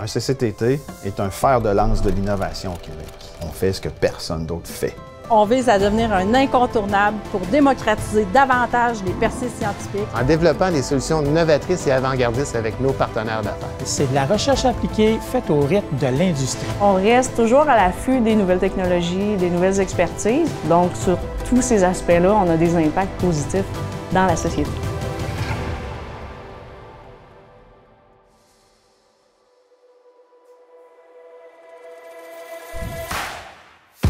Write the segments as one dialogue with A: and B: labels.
A: Un CCTT est un fer de lance de l'innovation au Québec. On fait ce que personne d'autre fait.
B: On vise à devenir un incontournable pour démocratiser davantage les percées scientifiques.
C: En développant des solutions novatrices et avant-gardistes avec nos partenaires d'affaires.
D: C'est de la recherche appliquée faite au rythme de l'industrie.
E: On reste toujours à l'affût des nouvelles technologies, des nouvelles expertises. Donc, sur tous ces aspects-là, on a des impacts positifs dans la société.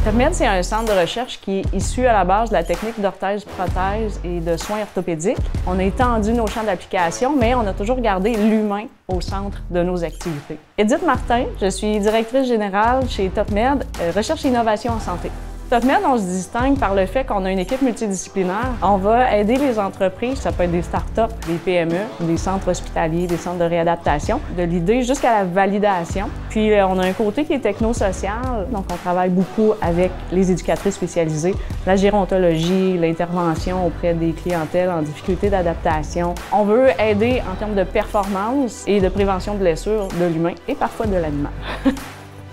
E: TopMed, c'est un centre de recherche qui est issu à la base de la technique d'orthèse-prothèse et de soins orthopédiques. On a étendu nos champs d'application, mais on a toujours gardé l'humain au centre de nos activités. Edith Martin, je suis directrice générale chez TopMed, Recherche et Innovation en santé. TopMed, on se distingue par le fait qu'on a une équipe multidisciplinaire. On va aider les entreprises, ça peut être des startups, des PME, des centres hospitaliers, des centres de réadaptation, de l'idée jusqu'à la validation. Puis on a un côté qui est technosocial, donc on travaille beaucoup avec les éducatrices spécialisées, la gérontologie, l'intervention auprès des clientèles en difficulté d'adaptation. On veut aider en termes de performance et de prévention de blessures de l'humain et parfois de l'animal.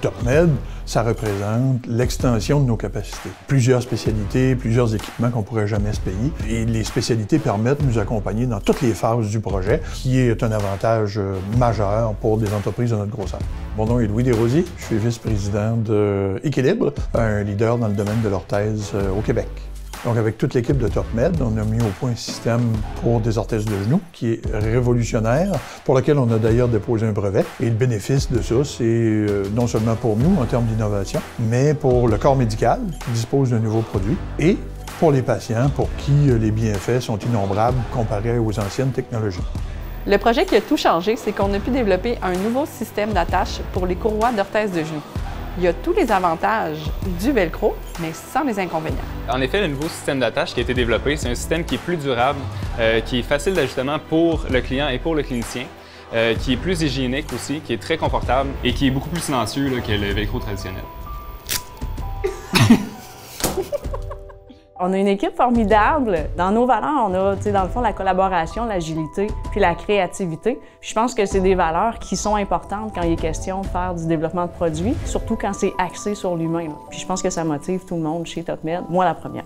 F: TopMed, ça représente l'extension de nos capacités. Plusieurs spécialités, plusieurs équipements qu'on ne pourrait jamais se payer. Et les spécialités permettent de nous accompagner dans toutes les phases du projet, qui est un avantage majeur pour des entreprises de notre grosseur. Mon nom est Louis Desrosiers, je suis vice-président de Équilibre, un leader dans le domaine de l'orthèse au Québec. Donc, avec toute l'équipe de TopMed, on a mis au point un système pour des orthèses de genoux qui est révolutionnaire, pour lequel on a d'ailleurs déposé un brevet. Et le bénéfice de ça, c'est non seulement pour nous en termes d'innovation, mais pour le corps médical qui dispose d'un nouveau produit et pour les patients pour qui les bienfaits sont innombrables comparés aux anciennes technologies.
G: Le projet qui a tout changé, c'est qu'on a pu développer un nouveau système d'attache pour les courroies d'orthèse de genoux. Il y a tous les avantages du velcro, mais sans les inconvénients.
H: En effet, le nouveau système d'attache qui a été développé, c'est un système qui est plus durable, qui est facile d'ajustement pour le client et pour le clinicien, qui est plus hygiénique aussi, qui est très confortable et qui est beaucoup plus silencieux là, que le velcro traditionnel.
E: On a une équipe formidable. Dans nos valeurs, on a, dans le fond, la collaboration, l'agilité, puis la créativité. Puis je pense que c'est des valeurs qui sont importantes quand il est question de faire du développement de produits, surtout quand c'est axé sur l'humain. Puis je pense que ça motive tout le monde chez TopMed, moi la première.